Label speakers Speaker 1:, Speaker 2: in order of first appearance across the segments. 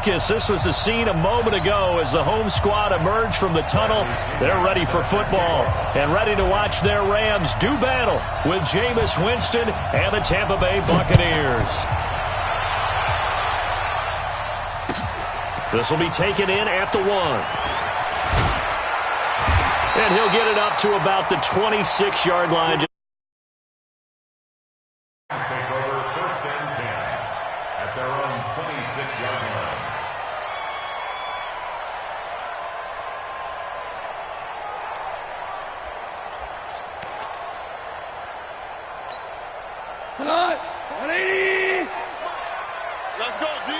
Speaker 1: Marcus, this was the scene a moment ago as the home squad emerged from the tunnel. They're ready for football and ready to watch their Rams do battle with Jameis Winston and the Tampa Bay Buccaneers. This will be taken in at the 1. And he'll get it up to about the 26-yard line.
Speaker 2: Take over 1st and 10 at their own 26-yard line.
Speaker 3: Come on, 180. Let's go, D.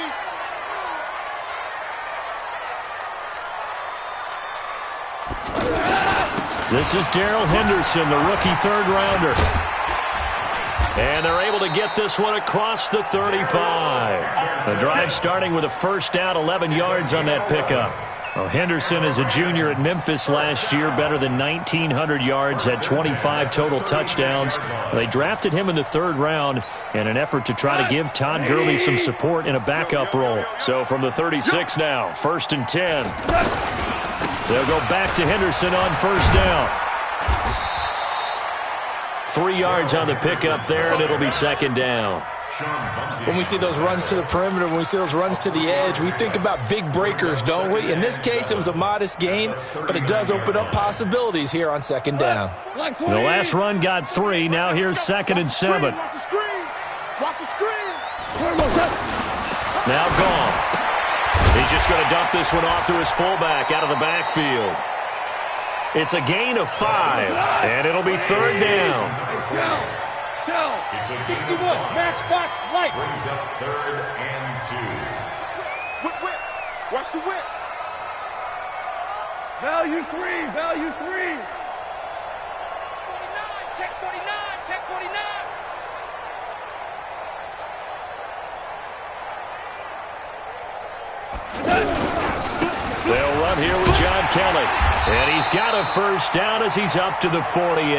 Speaker 1: This is Darrell Henderson, the rookie third-rounder. And they're able to get this one across the 35. The drive starting with a first down, 11 yards on that pickup. Well, Henderson is a junior at Memphis last year, better than 1,900 yards, had 25 total touchdowns. They drafted him in the 3rd round in an effort to try to give Todd Gurley some support in a backup role. So from the 36 now, 1st and 10. They'll go back to Henderson on first down. 3 yards on the pickup there, and it'll be 2nd down.
Speaker 4: When we see those runs to the perimeter, when we see those runs to the edge, we think about big breakers, don't we? In this case, it was a modest gain, but it does open up possibilities here on 2nd down.
Speaker 1: The last run got 3. Now here's 2nd and 7.
Speaker 3: Watch the screen. Watch the screen.
Speaker 1: Now gone. He's just going to dump this one off to his fullback out of the backfield. It's a gain of 5, and it'll be 3rd down.
Speaker 3: Shell. 61. Matchbox light.
Speaker 2: Brings up 3rd and 2.
Speaker 3: Whip. Watch the whip. Value 3. Value 3. 49. Check 49. Check 49.
Speaker 1: They'll run here with John Kelly. And he's got a first down as he's up to the 48.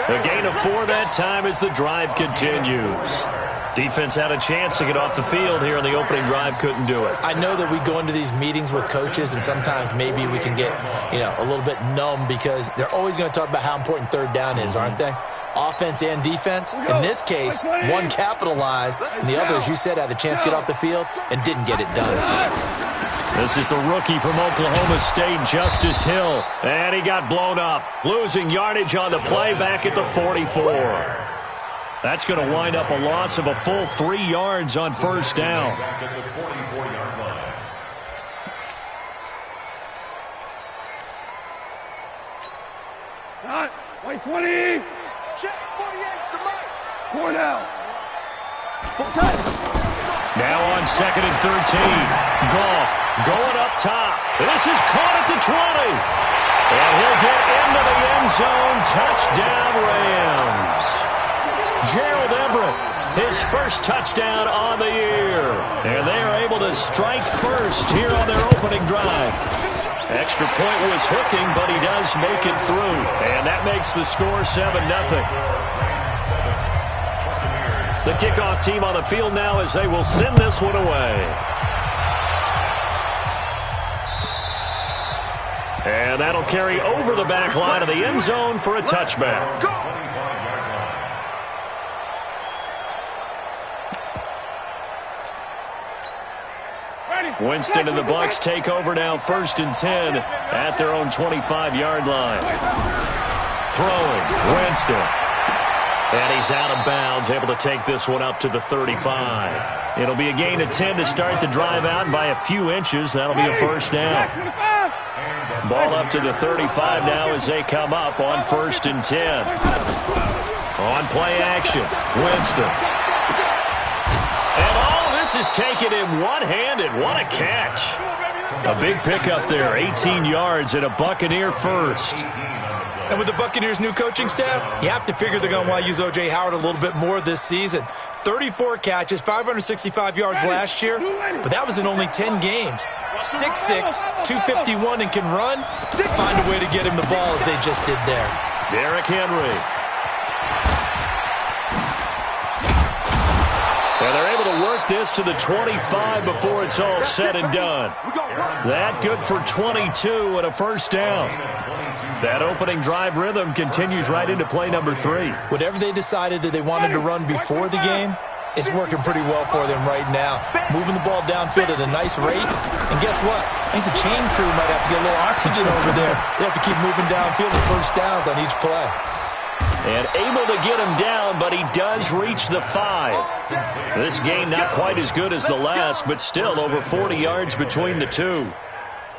Speaker 1: A gain of 4 that time as the drive continues. Defense had a chance to get off the field here in the opening drive, couldn't do it.
Speaker 4: I know that we go into these meetings with coaches, and sometimes maybe we can get, a little bit numb because they're always going to talk about how important 3rd down is, aren't they? Offense and defense. In this case, one capitalized, and the other, as you said, had a chance to get off the field and didn't get it done.
Speaker 1: This is the rookie from Oklahoma State, Justice Hill. And he got blown up, losing yardage on the play back at the 44. That's going to wind up a loss of a full 3 yards on first down.
Speaker 2: Back at the 44-yard line.
Speaker 3: Not. White 20. Check 48. The mic. 4 down.
Speaker 1: Now on 2nd and 13. Goff going up top. This is caught at the 20. And he'll get into the end zone. Touchdown, Rams. Gerald Everett, his first touchdown on the year. And they are able to strike first here on their opening drive. Extra point was hooking, but he does make it through. And that makes the score 7-0. The kickoff team on the field now as they will send this one away. And that'll carry over the back line of the end zone for a touchback. Winston and the Bucs take over now, 1st and 10 at their own 25-yard line. Throwing, Winston. And he's out of bounds, able to take this one up to the 35. It'll be a gain of 10 to start the drive out by a few inches. That'll be a first down. Ball up to the 35 now as they come up on 1st and 10. On play action, Winston. And all this is taken in one-handed. What a catch. A big pickup there, 18 yards and a Buccaneer first.
Speaker 4: And with the Buccaneers' new coaching staff, you have to figure they're going to want to use O.J. Howard a little bit more this season. 34 catches, 565 yards last year, but that was in only 10 games. 6'6", 251, and can run. Find a way to get him the ball as they just did there.
Speaker 1: Derrick Henry. And And they're able to work this to the 25 before it's all said and done. That good for 22 and a first down. That opening drive rhythm continues right into play number 3.
Speaker 4: Whatever they decided that they wanted to run before the game, it's working pretty well for them right now. Moving the ball downfield at a nice rate. And guess what? I think the chain crew might have to get a little oxygen over there. They have to keep moving downfield with first downs on each play.
Speaker 1: And able to get him down, but he does reach the 5. This game not quite as good as the last, but still over 40 yards between the two.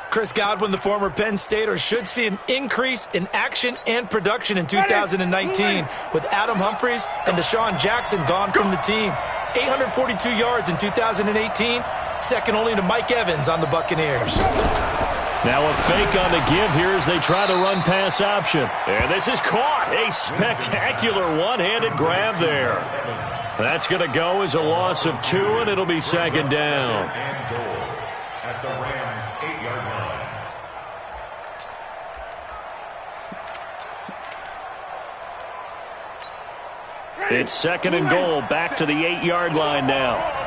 Speaker 4: Chris Godwin, the former Penn Stater, should see an increase in action and production in 2019 with Adam Humphries and Deshaun Jackson gone from the team. 842 yards in 2018, second only to Mike Evans on the Buccaneers.
Speaker 1: Now a fake on the give here as they try to run pass option. And this is caught. A spectacular one-handed grab there. That's going to go as a loss of 2, and it'll be second down.
Speaker 2: At the Rams' 8-yard line.
Speaker 1: It's second and goal, back to the 8-yard line now.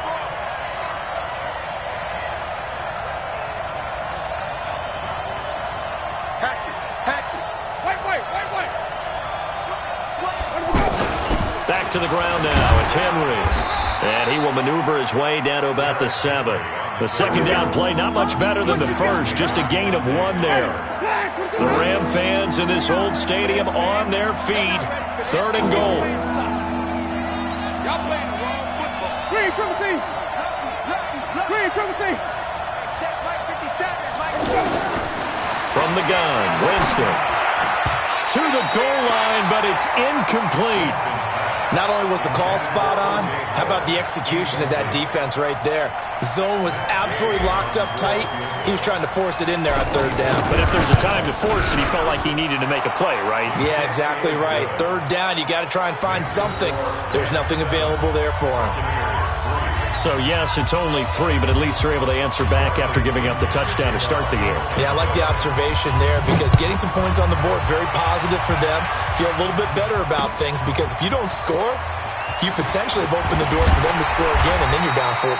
Speaker 1: Back to the ground now. It's Henry. And he will maneuver his way down to about the 7. The second down play, not much better than the first. Just a gain of 1 there. The Ram fans in this old stadium on their feet. Third and goal.
Speaker 3: Y'all playing the wrong football. Green, triple T. Green, triple T. Check Mike 57.
Speaker 1: From the gun, Winston. To the goal line, but it's incomplete.
Speaker 4: Not only was the call spot on, how about the execution of that defense right there? The zone was absolutely locked up tight. He was trying to force it in there on third down.
Speaker 1: But if there's a time to force it, he felt like he needed to make a play, right?
Speaker 4: Yeah, exactly right. Third down, you got to try and find something. There's nothing available there for him.
Speaker 1: So, yes, it's only 3, but at least they're able to answer back after giving up the touchdown to start the game.
Speaker 4: Yeah, I like the observation there because getting some points on the board, very positive for them. Feel a little bit better about things because if you don't score, you potentially have opened the door for them to score again, and then you're down 14.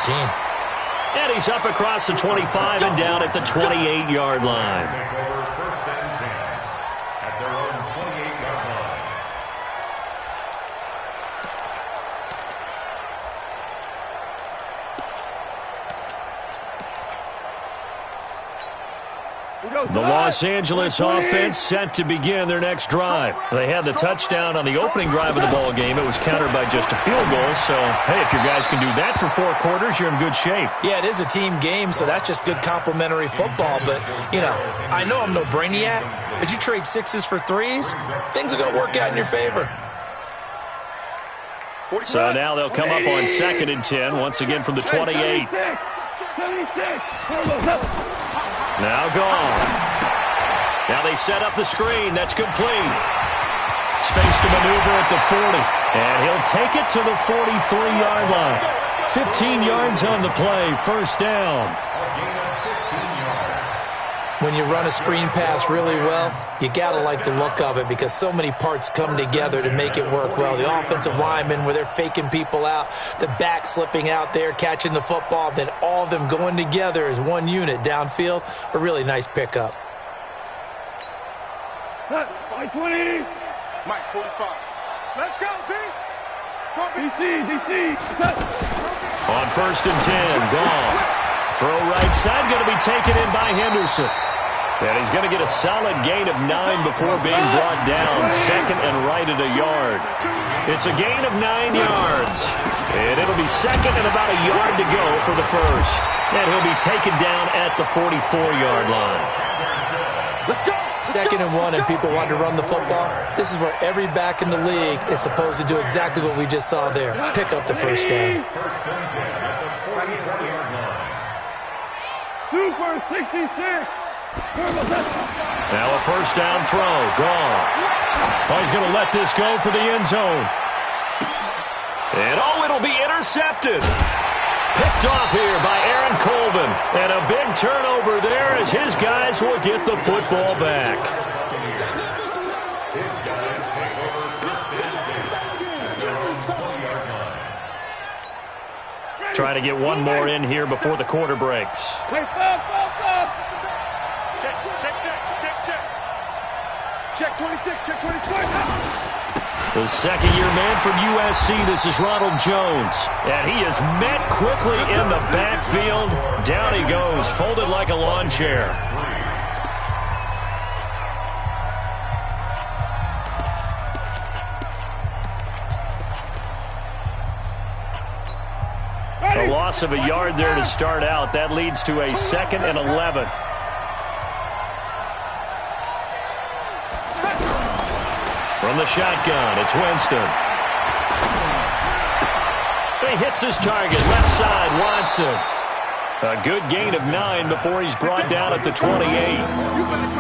Speaker 1: And he's up across the 25 and down at the 28-yard line.
Speaker 2: First and 10 at their own 28-yard line.
Speaker 1: The Los Angeles offense set to begin their next drive. They had the touchdown on the opening drive of the ball game. It was countered by just a field goal. So, hey, if your guys can do that for 4 quarters, you're in good shape.
Speaker 4: Yeah, it is a team game, so that's just good complimentary football. But, you know, I know I'm no brainiac, but you trade 6s for 3s, things are going to work out in your favor.
Speaker 1: So now they'll come up on second and 10, once again from the 28. Now gone. Now they set up the screen. That's complete. Space to maneuver at the 40. And he'll take it to the 43-yard line. 15 yards on the play. First down.
Speaker 4: When you run a screen pass really well, you got to like the look of it because so many parts come together to make it work well. The offensive linemen, where they're faking people out, the back slipping out there, catching the football, then all of them going together as one unit downfield. A really nice pickup.
Speaker 3: Mike 20. Mike 45. Let's go, D. DC.
Speaker 1: On first and 10, Goff. Throw right side, going to be taken in by Henderson. And he's going to get a solid gain of 9 before being brought down. Second and right at a yard. It's a gain of 9 yards. And it'll be second and about a yard to go for the first. And he'll be taken down at the 44-yard line.
Speaker 4: Second and 1 and people want to run the football. This is where every back in the league is supposed to do exactly what we just saw there. Pick up the first down.
Speaker 3: Super 66.
Speaker 1: Now a first down throw. Goff. Oh, he's going to let this go for the end zone. And it'll be intercepted. Picked off here by Aaron Colvin. And a big turnover there as his guys will get the football back.
Speaker 2: His guys take over first and 10 at their own 20-yard line.
Speaker 1: Trying to get one more in here before the quarter breaks.
Speaker 3: Play foul. Check 26, check 26.
Speaker 1: The second-year man from USC, this is Ronald Jones. And he is met quickly in the backfield. Down he goes, folded like a lawn chair. A loss of a yard there to start out. That leads to a 2nd and 11. From the shotgun, it's Winston. He hits his target, left side, Watson. A good gain of 9 before he's brought down at the 28.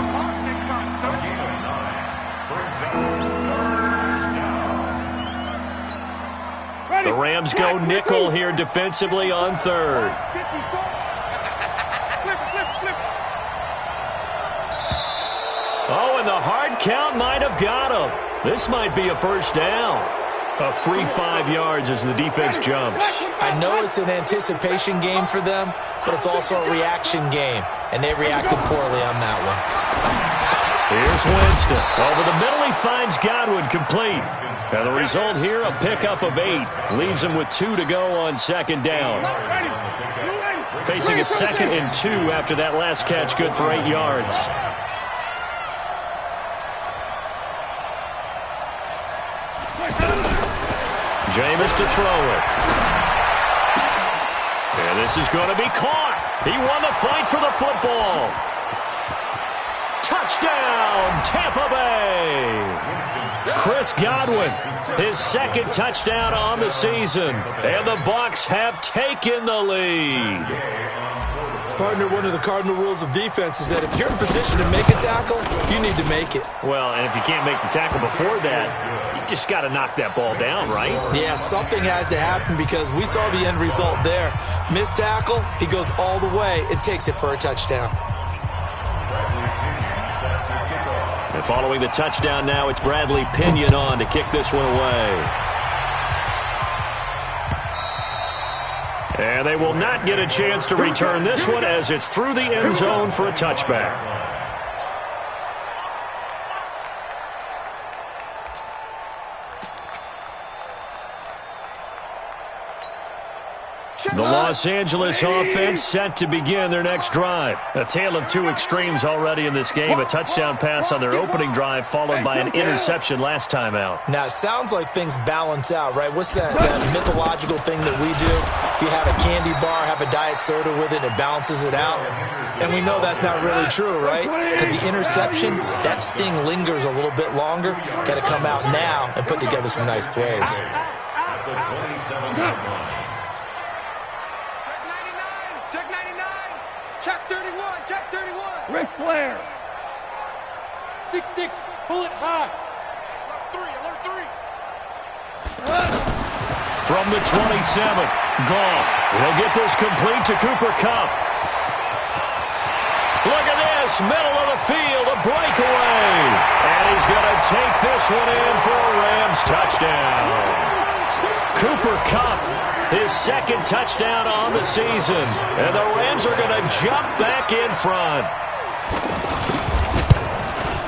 Speaker 1: The Rams go nickel here defensively on 3rd. Oh, and the hard count might have got him. This might be a first down. A free 5 yards as the defense jumps.
Speaker 4: I know it's an anticipation game for them, but it's also a reaction game, and they reacted poorly on that one.
Speaker 1: Here's Winston. Over the middle, he finds Godwin complete. And the result here, a pickup of 8. Leaves him with 2 to go on 2nd down. Facing a 2nd and 2 after that last catch, good for 8 yards. Jameis to throw it. And this is going to be caught. He won the fight for the football. Touchdown, Tampa Bay. Chris Godwin, his 2nd touchdown on the season. And the Bucs have taken the lead.
Speaker 4: Partner, one of the cardinal rules of defense is that if you're in position to make a tackle, you need to make it.
Speaker 1: Well, and if you can't make the tackle before that, you just got to knock that ball down, right?
Speaker 4: Yeah, something has to happen because we saw the end result there. Missed tackle, he goes all the way and takes it for a touchdown.
Speaker 1: And following the touchdown now, it's Bradley Pinion on to kick this one away. And they will not get a chance to return this one as it's through the end zone for a touchback. The Los Angeles offense set to begin their next drive. A tale of 2 extremes already in this game. A touchdown pass on their opening drive followed by an interception last time out.
Speaker 4: Now, it sounds like things balance out, right? What's that mythological thing that we do? If you have a candy bar, have a diet soda with it, it balances it out. And we know that's not really true, right? Because the interception, that sting lingers a little bit longer. Got to come out now and put together some nice plays.
Speaker 2: At the 27-yard line.
Speaker 3: Check 31, check 31. Ric Flair. 6'6", bullet high. Alert 3.
Speaker 1: From the 27, Goff will get this complete to Cooper Kupp. Look at this, middle of the field, a breakaway. And he's going to take this one in for a Rams touchdown. Cooper Kupp, his 2nd touchdown on the season. And the Rams are going to jump back in front.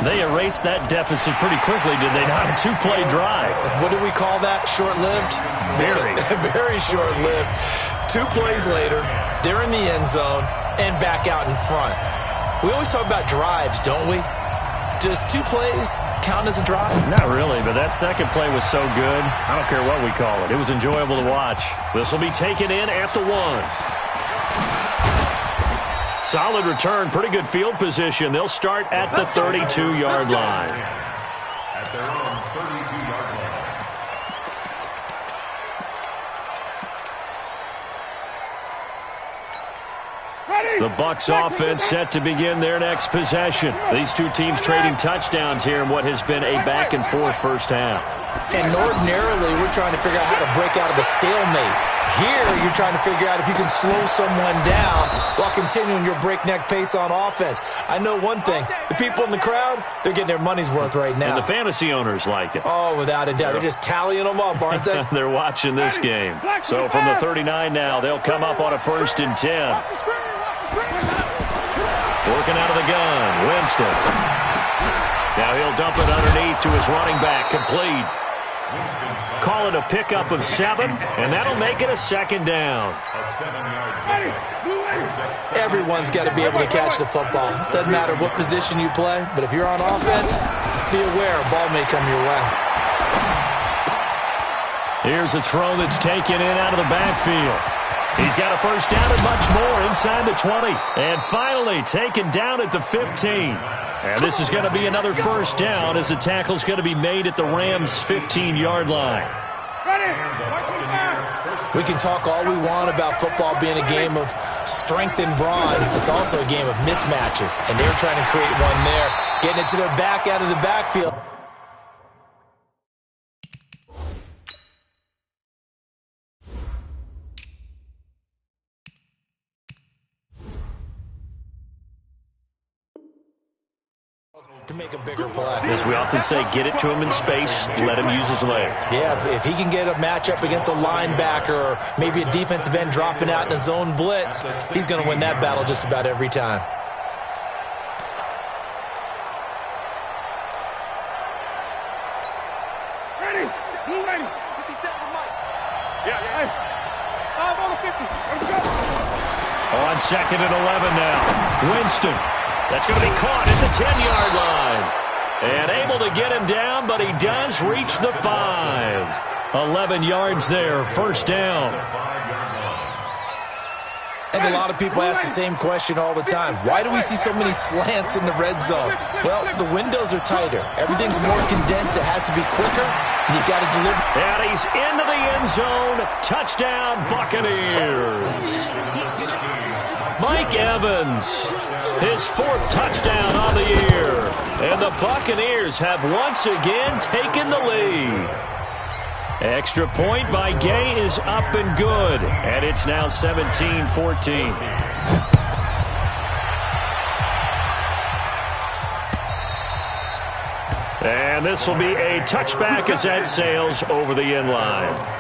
Speaker 1: They erased that deficit pretty quickly, did they not? A 2-play drive.
Speaker 4: What do we call that? Short-lived?
Speaker 1: Very.
Speaker 4: Very short-lived. 2 plays later, they're in the end zone and back out in front. We always talk about drives, don't we? Does 2 plays count as a drive?
Speaker 1: Not really, but that 2nd play was so good, I don't care what we call it. It was enjoyable to watch. This will be taken in at the 1. Solid return, pretty good field position. They'll start at the 32-yard line.
Speaker 2: At their own 32-yard line.
Speaker 1: The Bucs offense set to begin their next possession. These two teams trading touchdowns here in what has been a back-and-forth first half.
Speaker 4: And ordinarily, we're trying to figure out how to break out of a stalemate. Here, you're trying to figure out if you can slow someone down while continuing your breakneck pace on offense. I know one thing. The people in the crowd, they're getting their money's worth right now.
Speaker 1: And the fantasy owners like it.
Speaker 4: Oh, without a doubt. They're just tallying them up, aren't they?
Speaker 1: They're watching this game. So from the 39 now, they'll come up on a 1st and 10. Working out of the gun, Winston. Now he'll dump it underneath to his running back, complete. Call it a pickup of 7, and that'll make it a 2nd down.
Speaker 4: Everyone's got to be able to catch the football. Doesn't matter what position you play, but if you're on offense, be aware a ball may come your way.
Speaker 1: Here's a throw that's taken in out of the backfield. He's got a 1st down and much more inside the 20. And finally taken down at the 15. And this is going to be another 1st down as the tackle's going to be made at the Rams' 15-yard line.
Speaker 4: We can talk all we want about football being a game of strength and brawn. It's also a game of mismatches, and they're trying to create one there. Getting it to their back out of the backfield. To make a bigger play.
Speaker 1: As we often say, get it to him in space, let him use his leg.
Speaker 4: Yeah, if he can get a matchup against a linebacker or maybe a defensive end dropping out in a zone blitz, he's going to win that battle just about every time.
Speaker 3: Ready? Blue lady. 57 Mike. Yeah. Hey. 5 on the 50. Let's go.
Speaker 1: On 2nd and 11 now. Winston. That's going to be caught at the 10-yard line. And able to get him down, but he does reach the 5. 11 yards there, 1st down.
Speaker 4: I think a lot of people ask the same question all the time. Why do we see so many slants in the red zone? Well, the windows are tighter. Everything's more condensed. It has to be quicker, and you've got to deliver.
Speaker 1: And he's into the end zone. Touchdown, Buccaneers. Mike Evans, his 4th touchdown on the year. And the Buccaneers have once again taken the lead. Extra point by Gay is up and good. And it's now 17-14. And this will be a touchback as that sails over the end line.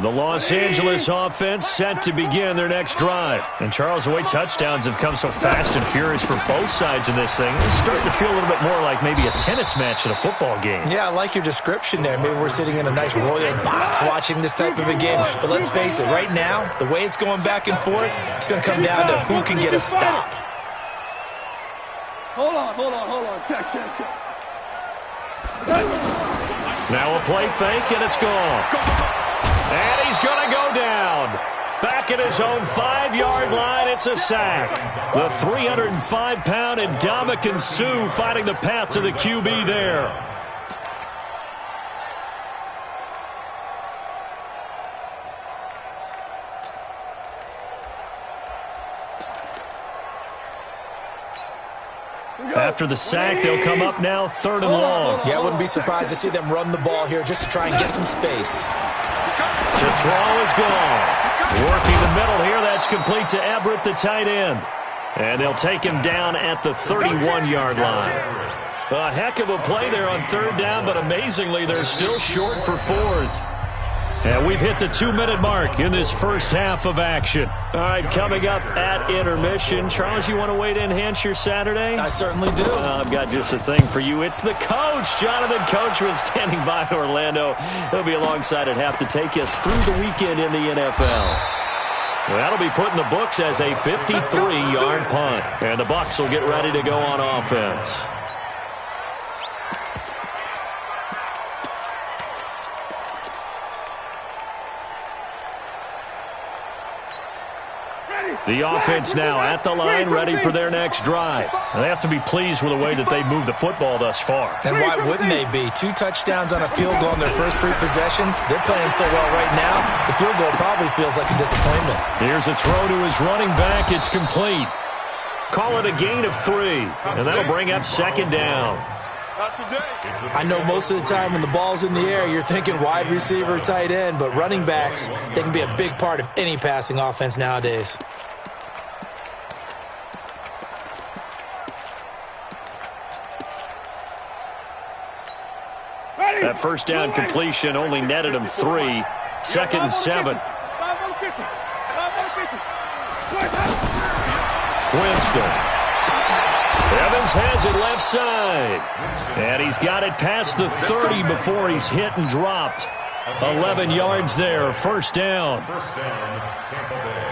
Speaker 1: The Los Angeles offense set to begin their next drive. And Charles, the way touchdowns have come so fast and furious for both sides in this thing, it's starting to feel a little bit more like maybe a tennis match in a football game.
Speaker 4: Yeah, I like your description there. Maybe we're sitting in a nice royal box watching this type of a game. But let's face it, right now, the way it's going back and forth, it's going to come down to who can get a stop.
Speaker 3: Hold on. Check.
Speaker 1: Now a play fake, and it's gone. And he's going to go down. Back at his own 5-yard line, it's a sack. The 305-pound Ndamukong Suh finding the path to the QB there. After the sack, they'll come up now 3rd and long.
Speaker 4: Yeah, I wouldn't be surprised to see them run the ball here just to try and get some space.
Speaker 1: To throw is gone. Working the middle here, that's complete to Everett, the tight end. And they'll take him down at the 31-yard line. A heck of a play there on 3rd down, but amazingly, they're still short for 4th. And we've hit the 2-minute mark in this first half of action. All right, coming up at intermission. Charles, you want to wait to enhance your Saturday?
Speaker 4: I certainly do.
Speaker 1: I've got just a thing for you. It's the coach, Jonathan Coachman, standing by in Orlando. He'll be alongside at half to take us through the weekend in the NFL. Well, that'll be put in the books as a 53-yard punt. And the Bucs will get ready to go on offense. The offense now at the line, ready for their next drive. They have to be pleased with the way that they moved the football thus far.
Speaker 4: And why wouldn't they be? 2 touchdowns on a field goal in their first 3 possessions. They're playing so well right now, the field goal probably feels like a disappointment.
Speaker 1: Here's a throw to his running back. It's complete. Call it a gain of 3, and that'll bring up second down.
Speaker 4: I know most of the time when the ball's in the air, you're thinking wide receiver, tight end, but running backs, they can be a big part of any passing offense nowadays.
Speaker 1: That first down completion only netted him 3. Second and 7. Winston. Evans has it left side. And he's got it past the 30 before he's hit and dropped. 11 yards there, first down.
Speaker 2: Tampa Bay.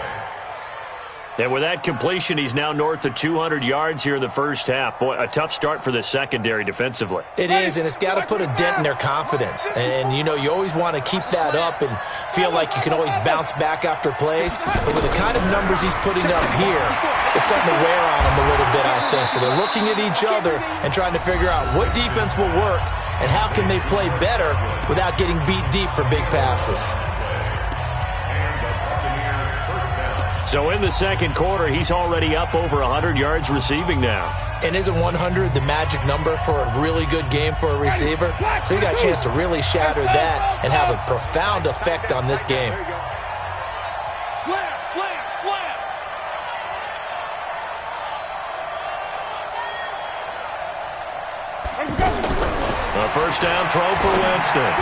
Speaker 1: And with that completion, he's now north of 200 yards here in the first half. Boy, a tough start for the secondary defensively.
Speaker 4: It is, and it's got to put a dent in their confidence. And, you know, you always want to keep that up and feel like you can always bounce back after plays. But with the kind of numbers he's putting up here, it's starting to wear on them a little bit, I think. So they're looking at each other and trying to figure out what defense will work and how can they play better without getting beat deep for big passes.
Speaker 1: So in the second quarter, he's already up over 100 yards receiving now.
Speaker 4: And isn't 100 the magic number for a really good game for a receiver? So he got a chance to really shatter that and have a profound effect on this game.
Speaker 3: Slam, slam, slam.
Speaker 1: A first down throw for Winston.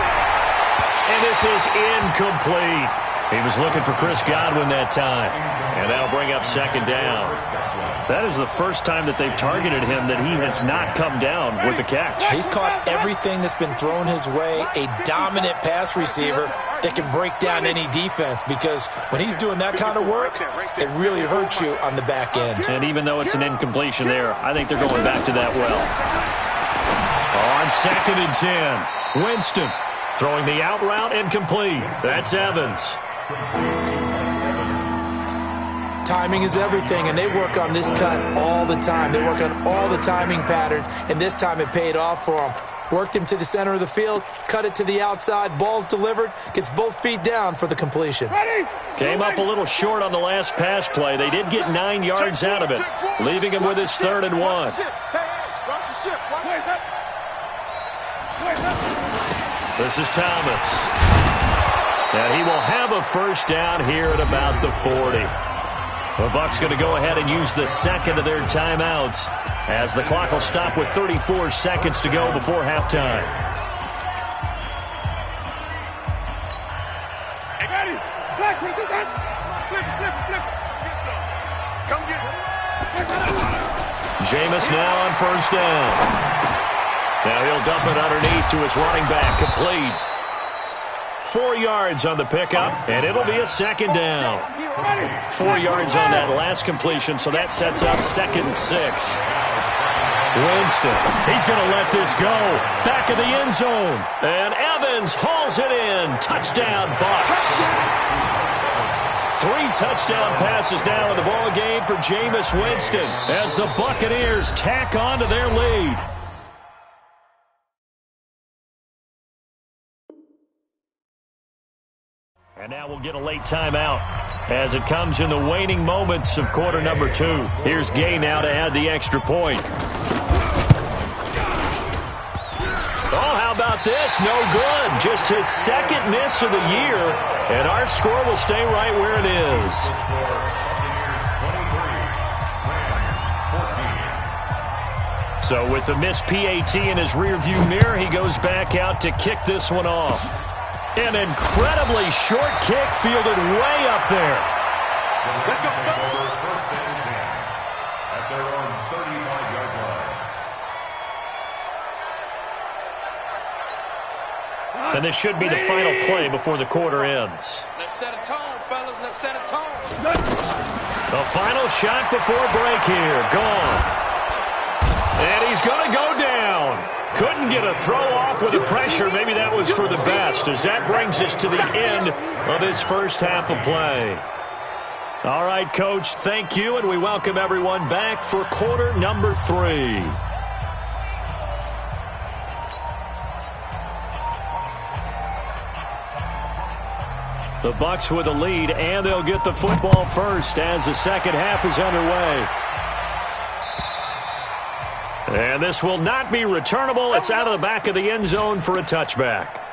Speaker 1: And this is incomplete. He was looking for Chris Godwin that time. And that'll bring up second down. That is the first time that they've targeted him that he has not come down with a catch.
Speaker 4: He's caught everything that's been thrown his way. A dominant pass receiver that can break down any defense, because when he's doing that kind of work, it really hurts you on the back end.
Speaker 1: And even though it's an incompletion there, I think they're going back to that well. On second and 10, Winston throwing the out route incomplete. That's Evans.
Speaker 4: Timing is everything, and they work on this cut all the time. They work on all the timing patterns, and this time it paid off for him. Worked him to the center of the field, cut it to the outside, ball's delivered, gets both feet down for the completion.
Speaker 1: Came up a little short on the last pass play. They did get 9 yards out of it, leaving him with his 3rd and 1. This is Thomas. And he will have a first down here at about the 40. The Bucs going to go ahead and use the second of their timeouts as the clock will stop with 34 seconds to go before halftime. Jameis now on first down. Now he'll dump it underneath to his running back, complete. 4 yards on the pickup, and it'll be a second down. 4 yards on that last completion, so that sets up 2nd and 6. Winston, he's going to let this go. Back of the end zone, and Evans hauls it in. Touchdown, Bucs. 3 touchdown passes now in the ball game for Jameis Winston as the Buccaneers tack on to their lead. And now we'll get a late timeout as it comes in the waning moments of quarter number 2. Here's Gay now to add the extra point. Oh, how about this? No good. Just his 2nd miss of the year, and our score will stay right where it is. So with the missed PAT in his rearview mirror, he goes back out to kick this one off. An incredibly short kick fielded way up there.
Speaker 3: Let's go.
Speaker 2: First and 10 at their own 35-yard line.
Speaker 1: And this should be the final play before the quarter ends.
Speaker 3: Let's set a tone, fellas. Let's set a tone.
Speaker 1: The final shot before break here. Goff. And he's going to go down. Couldn't get a throw off with the pressure. Maybe that was for the best, as that brings us to the end of this first half of play. All right, Coach, thank you, and we welcome everyone back for quarter number 3. The Bucs with the lead, and they'll get the football first as the second half is underway. And this will not be returnable. It's out of the back of the end zone for a touchback.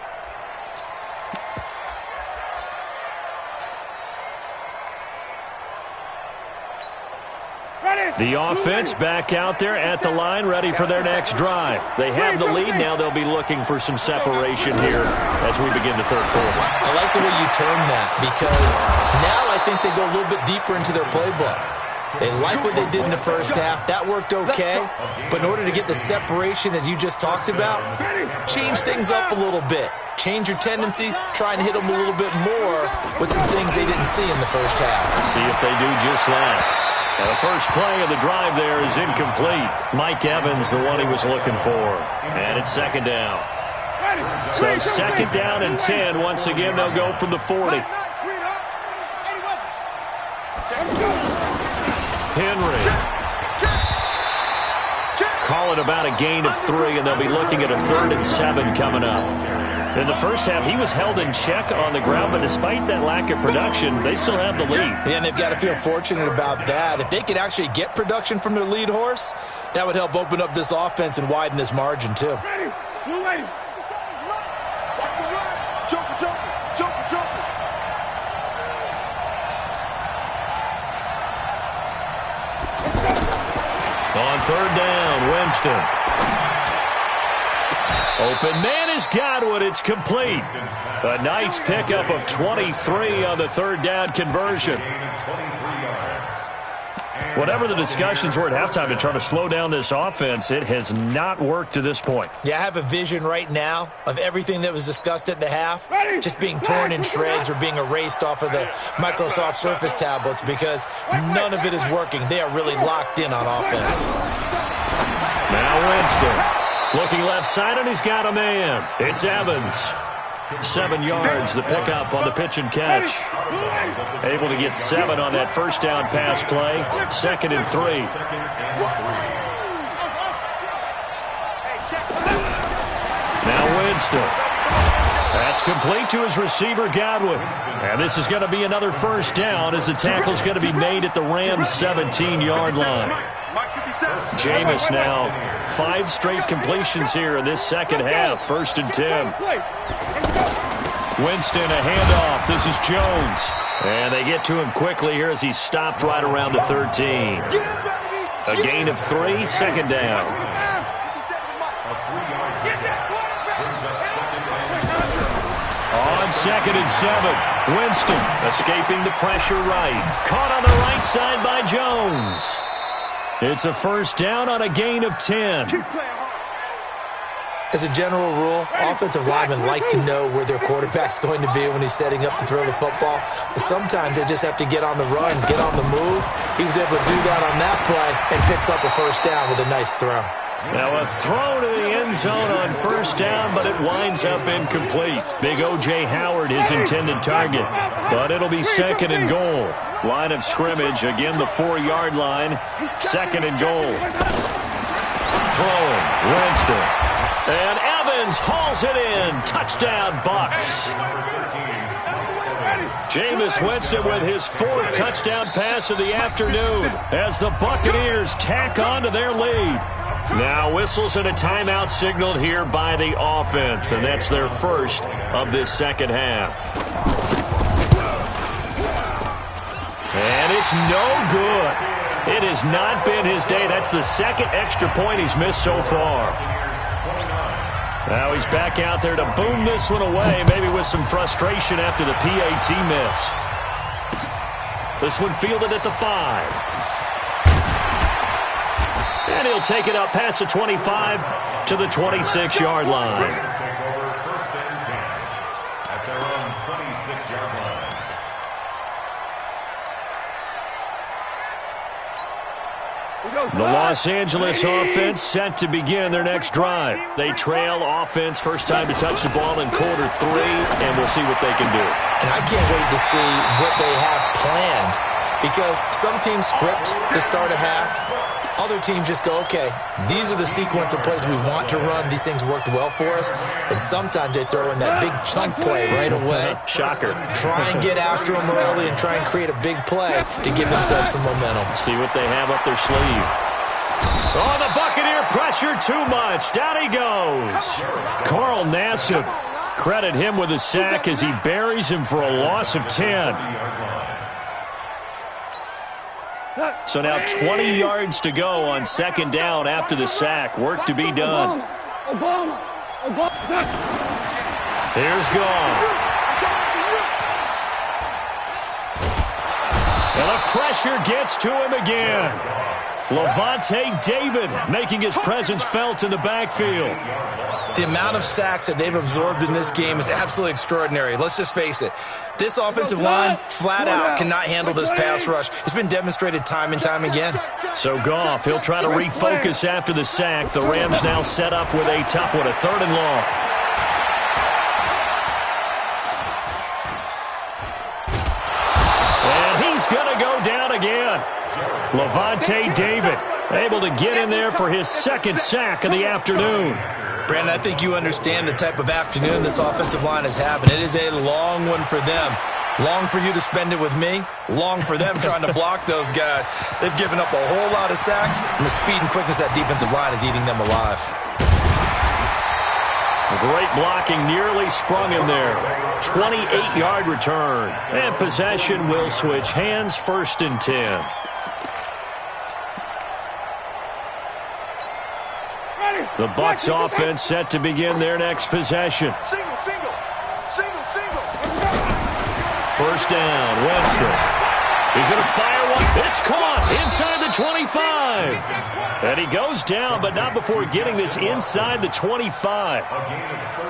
Speaker 1: The offense back out there at the line, ready for their next drive. They have the lead. Now they'll be looking for some separation here as we begin the third quarter.
Speaker 4: I like the way you term that, because now I think they go a little bit deeper into their playbook. They like what they did in the first half. That worked okay. But in order to get the separation that you just talked about, change things up a little bit. Change your tendencies. Try and hit them a little bit more with some things they didn't see in the first half.
Speaker 1: See if they do just that. Now the first play of the drive there is incomplete. Mike Evans, the one he was looking for. And it's second down. So second down and 10. Once again, they'll go from the 40. Henry. Call it about a gain of 3, and they'll be looking at a 3rd and 7 coming up. In the first half, he was held in check on the ground, but despite that lack of production, they still have the lead.
Speaker 4: Yeah, and they've got to feel fortunate about that. If they could actually get production from their lead horse, that would help open up this offense and widen this margin, too.
Speaker 1: On third down, Winston. Open man is Godwin. It's complete. A nice pickup of 23 on the third down conversion. Whatever the discussions were at halftime to try to slow down this offense, it has not worked to this point.
Speaker 4: Yeah, I have a vision right now of everything that was discussed at the half just being torn in shreds or being erased off of the Microsoft Surface tablets, because none of it is working. They are really locked in on offense.
Speaker 1: Now Winston. Looking left side, and he's got a man. It's Evans. 7 yards, the pickup on the pitch and catch. Able to get 7 on that first down pass play. 2nd and 3. Now Winston. That's complete to his receiver, Godwin. And this is going to be another first down as the tackle's going to be made at the Rams' 17-yard line. Jameis now 5 straight completions here in this second half. 1st and 10. Winston, a handoff. This is Jones. And they get to him quickly here as he's stopped right around the 13. A gain of 3, second down. On 2nd and 7, Winston escaping the pressure right. Caught on the right side by Jones. It's a first down on a gain of 10.
Speaker 4: As a general rule, offensive linemen like to know where their quarterback's going to be when he's setting up to throw the football. But sometimes they just have to get on the run, get on the move. He was able to do that on that play and picks up a first down with a nice throw.
Speaker 1: Now a throw to the end zone on first down, but it winds up incomplete. Big O.J. Howard, his intended target. But it'll be 2nd and goal. Line of scrimmage, again the 4-yard line. 2nd and goal. Throwing, Winston. And Evans hauls it in. Touchdown, Bucs. Jameis Winston with his 4th touchdown pass of the afternoon as the Buccaneers tack on to their lead. Now whistles and a timeout signaled here by the offense, and that's their first of this second half. And it's no good. It has not been his day. That's the 2nd extra point he's missed so far. Now he's back out there to boom this one away, maybe with some frustration after the PAT miss. This one fielded at the 5. And he'll take it up past the 25 to the 26-yard line.
Speaker 2: First and 10 at their own 26-yard line.
Speaker 1: The Los Angeles offense set to begin their next drive. They trail offense, first time to touch the ball in quarter 3, and we'll see what they can do.
Speaker 4: And I can't wait to see what they have planned because some teams script to start a half. Other teams just go, okay, these are the sequence of plays we want to run. These things worked well for us. And sometimes they throw in that big chunk play right away.
Speaker 1: Shocker.
Speaker 4: Try and get after them early and try and create a big play to give themselves some momentum.
Speaker 1: See what they have up their sleeve. Oh, the Buccaneer pressure too much. Down he goes. Carl Nassib. Credit him with a sack as he buries him for a loss of 10. So now 20 yards to go on second down after the sack. Work to be done. Here's Goff. And the pressure gets to him again. Levante David making his presence felt in the backfield.
Speaker 4: The amount of sacks that they've absorbed in this game is absolutely extraordinary. Let's just face it. This offensive line, flat out, cannot handle this pass rush. It's been demonstrated time and time again.
Speaker 1: So Goff, he'll try to refocus after the sack. The Rams now set up with a tough one, a 3rd and long. And he's going to go down again. Levante David able to get in there for his 2nd sack of the afternoon.
Speaker 4: Brandon, I think you understand the type of afternoon this offensive line is having. It is a long one for them. Long for you to spend it with me. Long for them trying to block those guys. They've given up a whole lot of sacks, and the speed and quickness of that defensive line is eating them alive.
Speaker 1: Great blocking, nearly sprung him there. 28-yard return. And possession will switch hands, 1st and 10. The Bucs offense set to begin their next possession.
Speaker 3: Single.
Speaker 1: 1st down, Winston. He's going to fire one. It's caught inside the 25. And he goes down, but not before getting this inside the 25.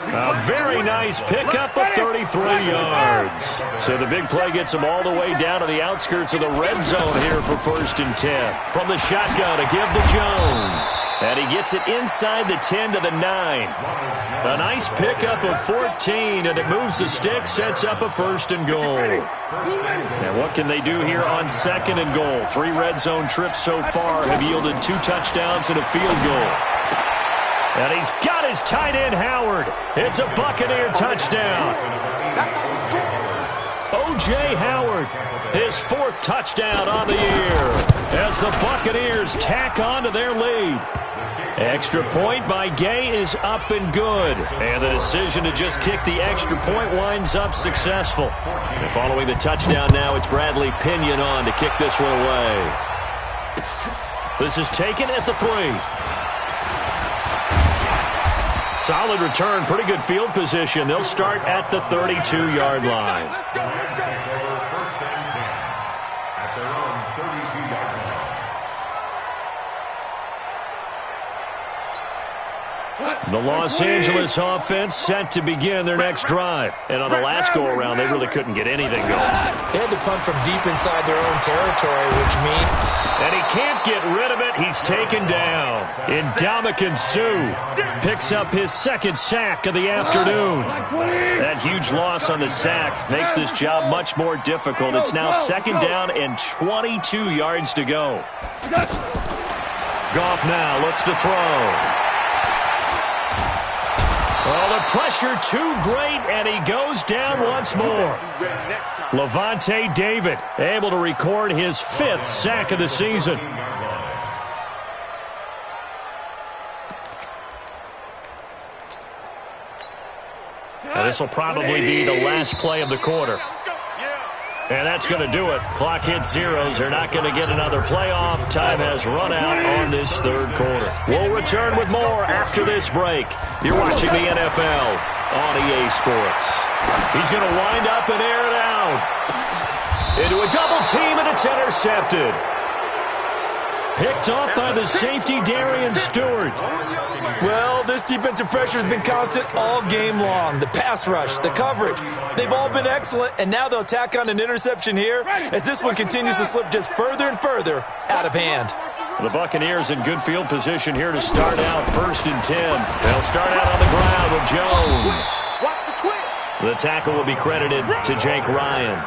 Speaker 1: A very nice pickup of 33 yards. So the big play gets him all the way down to the outskirts of the red zone here for 1st and 10. From the shotgun to give to Jones. And he gets it inside the 10 to the 9. A nice pickup of 14, and it moves the stick, sets up a 1st and goal. And what can they do here on 2nd and goal? 3 red zone trips so far have yielded 2 touchdowns and a field goal. And he's got his tight end, Howard. It's a Buccaneer touchdown. O.J. Howard, his 4th touchdown on the year as the Buccaneers tack on to their lead. Extra point by Gay is up and good. And the decision to just kick the extra point winds up successful. And following the touchdown now, it's Bradley Pinion on to kick this one away. This is taken at the 3. Solid return, pretty good field position. They'll start at the 32-yard line. The Los Angeles offense set to begin their next drive. And on the last go-around, they really couldn't get anything going.
Speaker 4: They had to punt from deep inside their own territory, which means...
Speaker 1: And he can't get rid of it. He's taken down. Ndamukong Suh picks up his 2nd sack of the afternoon. That huge loss on the sack makes this job much more difficult. It's now 2nd down and 22 yards to go. Goff now looks to throw. Well, the pressure too great, and he goes down once more. Levante David able to record his 5th sack of the season. Now, this will probably be the last play of the quarter. And that's going to do it. Clock hits zeros. They're not going to get another playoff. Time has run out on this 3rd quarter. We'll return with more after this break. You're watching the NFL on EA Sports. He's going to wind up and air it out. Into a double team, and it's intercepted. Picked off by the safety, Darian Stewart.
Speaker 4: Well, this defensive pressure has been constant all game long. The pass rush, the coverage, they've all been excellent, and now they'll tack on an interception here as this one continues to slip just further and further out of hand.
Speaker 1: The Buccaneers in good field position here to start out 1st and 10. They'll start out on the ground with Jones. The tackle will be credited to Jake Ryan.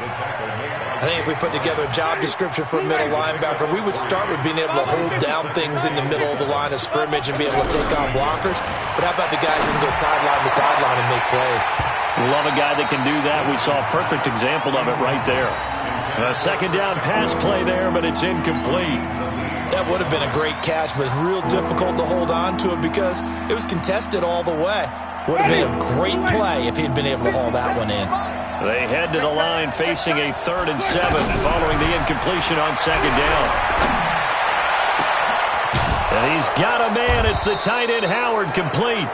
Speaker 4: I think if we put together a job description for a middle linebacker, we would start with being able to hold down things in the middle of the line of scrimmage and be able to take on blockers. But how about the guys who can go sideline to sideline and make plays?
Speaker 1: Love a guy that can do that. We saw a perfect example of it right there. A second down pass play there, but it's incomplete.
Speaker 4: That would have been a great catch, but it's real difficult to hold on to it because it was contested all the way. Would have been a great play if he'd been able to haul that one in.
Speaker 1: They head to the line facing a 3rd and 7 following the incompletion on second down. And he's got a man. It's the tight end Howard, complete.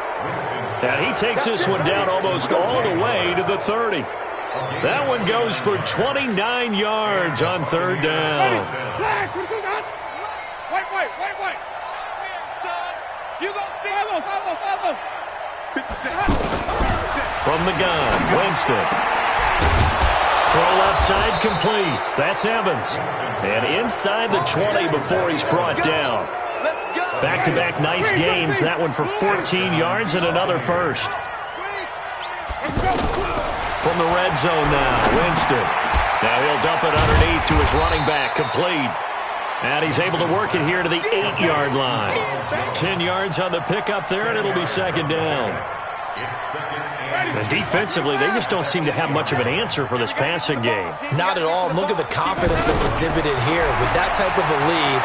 Speaker 1: And he takes this one down almost all the way to the 30. That one goes for 29 yards on 3rd down.
Speaker 3: Wait. You go see. Follow. 50%.
Speaker 1: From the gun, Winston. Throw left side, complete. That's Evans. And inside the 20 before he's brought down. Back-to-back nice gains. That one for 14 yards and another first. From the red zone now, Winston. Now he'll dump it underneath to his running back, complete. And he's able to work it here to the 8-yard line. 10 yards on the pickup there, and it'll be second down. And defensively, they just don't seem to have much of an answer for this passing game.
Speaker 4: Not at all. And look at the confidence that's exhibited here. With that type of a lead,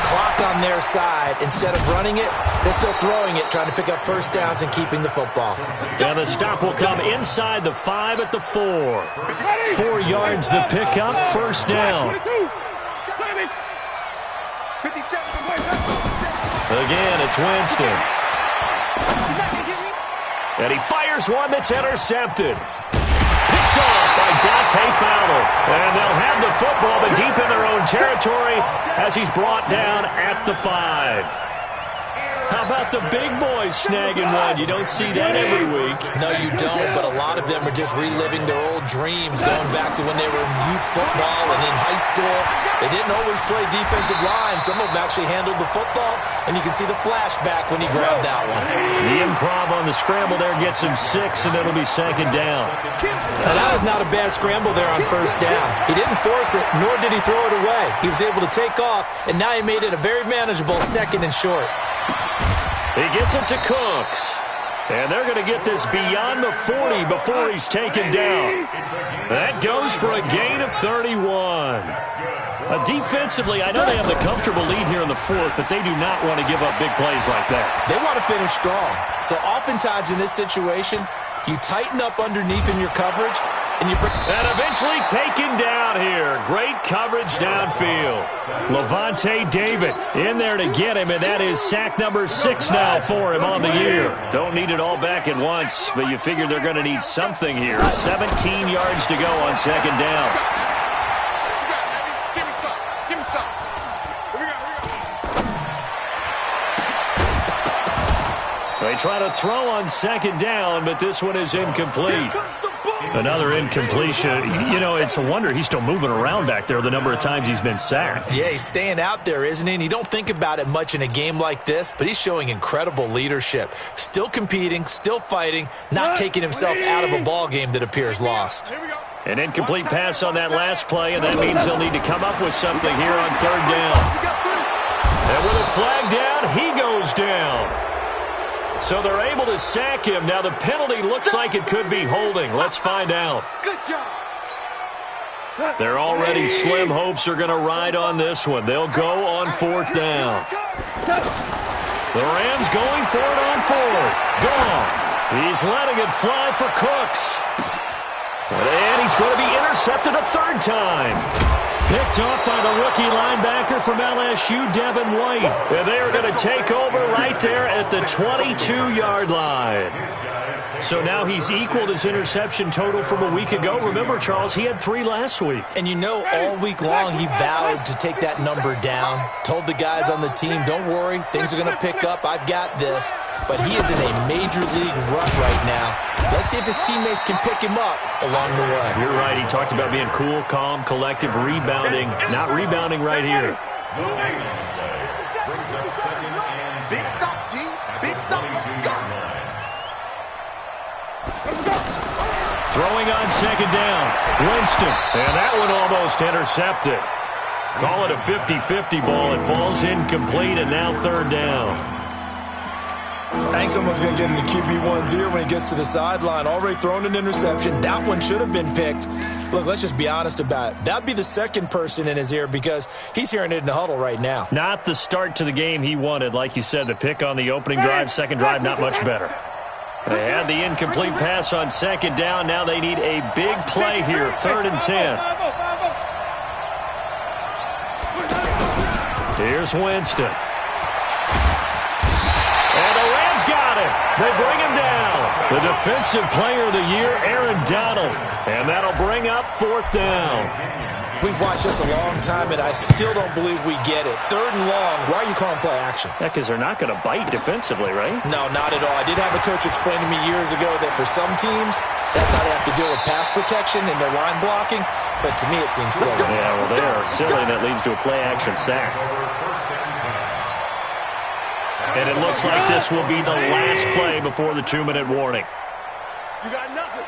Speaker 4: clock on their side, instead of running it, they're still throwing it, trying to pick up first downs and keeping the football.
Speaker 1: And the stop will come inside the 5 at the 4. 4 yards the pickup, first down. Again, it's Winston. And he fires one that's intercepted. Picked off by Dante Fowler. And they'll have the football, but deep in their own territory as he's brought down at the 5. How about the big boys snagging one? You don't see that every week.
Speaker 4: No, you don't, but a lot of them are just reliving their old dreams, going back to when they were in youth football and in high school. They didn't always play defensive line. Some of them actually handled the football, and you can see the flashback when he grabbed that one.
Speaker 1: The improv on the scramble there gets him 6, and it'll be second down.
Speaker 4: Now, that was not a bad scramble there on first down. He didn't force it, nor did he throw it away. He was able to take off, and now he made it a very manageable 2nd and short.
Speaker 1: He gets it to Cooks. And they're going to get this beyond the 40 before he's taken down. That goes for a gain of 31. Defensively, I know they have the comfortable lead here in the 4th, but they do not want to give up big plays like that.
Speaker 4: They want to finish strong. So oftentimes in this situation, you tighten up underneath in your coverage, and
Speaker 1: eventually taken down here. Great coverage downfield. Levante David in there to get him, and that is sack number 6 now for him on the year. Don't need it all back at once, but you figure they're going to need something here. 17 yards to go on second down.
Speaker 3: Give me some.
Speaker 1: They try to throw on second down, but this one is incomplete. Another incompletion. You know, it's a wonder he's still moving around back there the number of times he's been sacked.
Speaker 4: Yeah, he's staying out there, isn't he? And you don't think about it much in a game like this, but he's showing incredible leadership. Still competing, still fighting, not taking himself out of a ball game that appears lost.
Speaker 1: An incomplete pass on that last play, and that means they'll need to come up with something here on third down. And with a flag down, he goes down. So they're able to sack him. Now the penalty looks like it could be holding. Let's find out.
Speaker 3: Good job.
Speaker 1: Their already slim hopes are going to ride on this one. They'll go on 4th down. The Rams going for it on 4th. Gone. He's letting it fly for Cooks. And he's going to be intercepted a 3rd time. Picked off by the rookie linebacker from LSU, Devin White. And they are going to take over right there at the 22-yard line. So now he's equaled his interception total from a week ago. Remember, Charles, he had 3 last week.
Speaker 4: And you know, all week long he vowed to take that number down. Told the guys on the team, don't worry, things are going to pick up. I've got this. But he is in a major league rut right now. Let's see if his teammates can pick him up along the way.
Speaker 1: You're right. He talked about being cool, calm, collective, rebounding. Not rebounding right here.
Speaker 3: Big stop, G. Big stop. Let's go.
Speaker 1: Throwing on second down. Winston. And that one almost intercepted. Call it a 50-50 ball. It falls incomplete, and now third down.
Speaker 4: I think someone's going to get into QB1's ear when he gets to the sideline. Already thrown an interception. That one should have been picked. Look, let's just be honest about it. That'd be the second person in his ear because he's hearing it in the huddle right now.
Speaker 1: Not the start to the game he wanted. Like you said, the pick on the opening drive, second drive, not much better. They had the incomplete pass on second down. Now they need a big play here, 3rd and 10. Here's Winston. And the Rams got it. They bring him down. The defensive player of the year, Aaron Donald. And that'll bring up 4th down.
Speaker 4: We've watched this a long time, and I still don't believe we get it. 3rd and long. Why are you calling play action?
Speaker 1: Yeah, because they're not going to bite defensively, right?
Speaker 4: No, not at all. I did have a coach explain to me years ago that for some teams, that's how they have to deal with pass protection and their line blocking. But to me, it seems silly.
Speaker 1: Yeah, well, they are silly, and that leads to a play action sack. And it looks like this will be the last play before the 2-minute warning.
Speaker 3: You got nothing.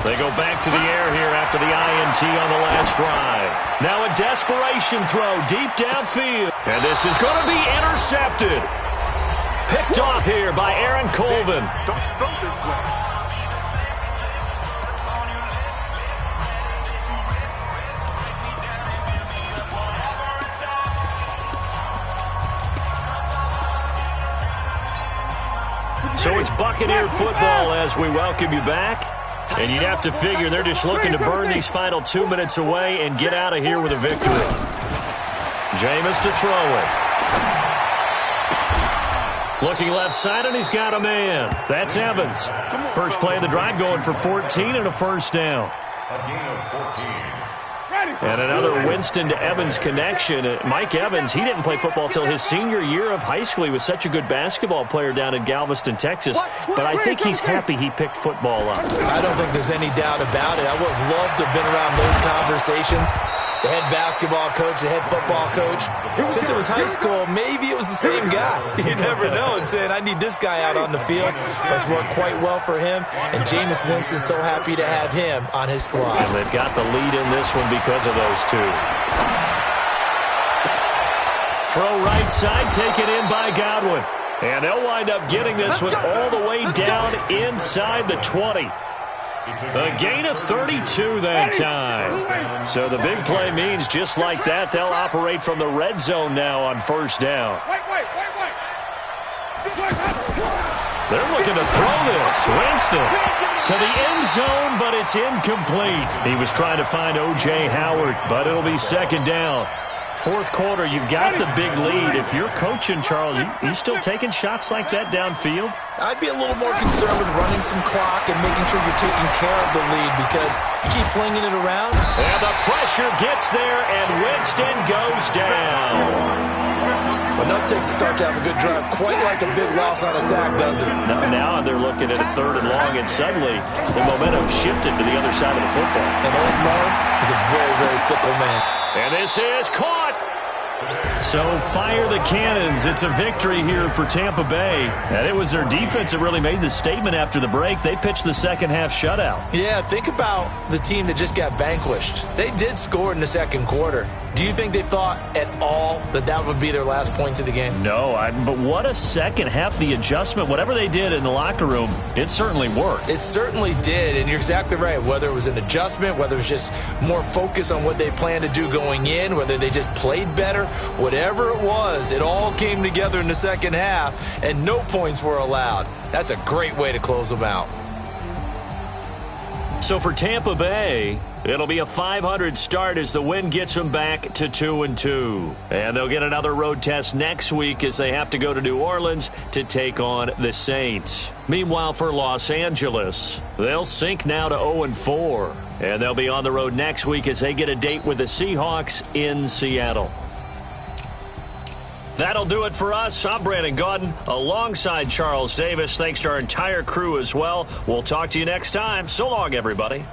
Speaker 1: They go back to the air here after the INT on the last drive. Now a desperation throw deep downfield. And this is going to be intercepted. Picked off here by Aaron Colvin.
Speaker 3: Don't throw this way.
Speaker 1: So it's Buccaneer football as we welcome you back. And you'd have to figure they're just looking to burn these final 2 minutes away and get out of here with a victory. Jameis to throw it. Looking left side, and he's got a man. That's Evans. First play of the drive going for 14 and a first down.
Speaker 2: A gain of 14.
Speaker 1: And another Winston to Evans connection. Mike Evans, he didn't play football till his senior year of high school. He was such a good basketball player down in Galveston, Texas. But I think he's happy he picked football up.
Speaker 4: I don't think there's any doubt about it. I would have loved to have been around those conversations. The head basketball coach, the head football coach. Since it was high school, maybe it was the same guy. You never know. And saying, I need this guy out on the field. But it's worked quite well for him. And Jameis Winston's so happy to have him on his squad.
Speaker 1: And they've got the lead in this one because of those two. Throw right side, taken in by Godwin. And they'll wind up getting this one all the way down inside the 20. A gain of 32 that time. So the big play means just like that, they'll operate from the red zone now on first down. They're looking to throw this. Winston to the end zone, but it's incomplete. He was trying to find O.J. Howard, but it'll be second down. Fourth quarter, you've got the big lead. If you're coaching, Charles, you still taking shots like that downfield?
Speaker 4: I'd be a little more concerned with running some clock and making sure you're taking care of the lead because you keep flinging it around.
Speaker 1: And the pressure gets there, and Winston goes down.
Speaker 4: Enough takes a start to have a good drive, quite like a big loss on a sack, does it?
Speaker 1: Now they're looking at a 3rd and long, and suddenly the momentum shifted to the other side of the football.
Speaker 4: And old Mo is a very, very fickle man.
Speaker 1: And this is caught. So fire the cannons. It's a victory here for Tampa Bay. And it was their defense that really made the statement after the break. They pitched the second half shutout.
Speaker 4: Yeah, think about the team that just got vanquished. They did score in the second quarter. Do you think they thought at all that that would be their last points of the game?
Speaker 1: No, but what a second half. The adjustment, whatever they did in the locker room, it certainly worked.
Speaker 4: It certainly did, and you're exactly right. Whether it was an adjustment, whether it was just more focus on what they planned to do going in, whether they just played better, whatever it was, it all came together in the second half, and no points were allowed. That's a great way to close them out.
Speaker 1: So for Tampa Bay, it'll be a .500 start as the win gets them back to 2-2. And they'll get another road test next week as they have to go to New Orleans to take on the Saints. Meanwhile, for Los Angeles, they'll sink now to 0-4. And they'll be on the road next week as they get a date with the Seahawks in Seattle. That'll do it for us. I'm Brandon Gaudin alongside Charles Davis. Thanks to our entire crew as well. We'll talk to you next time. So long, everybody.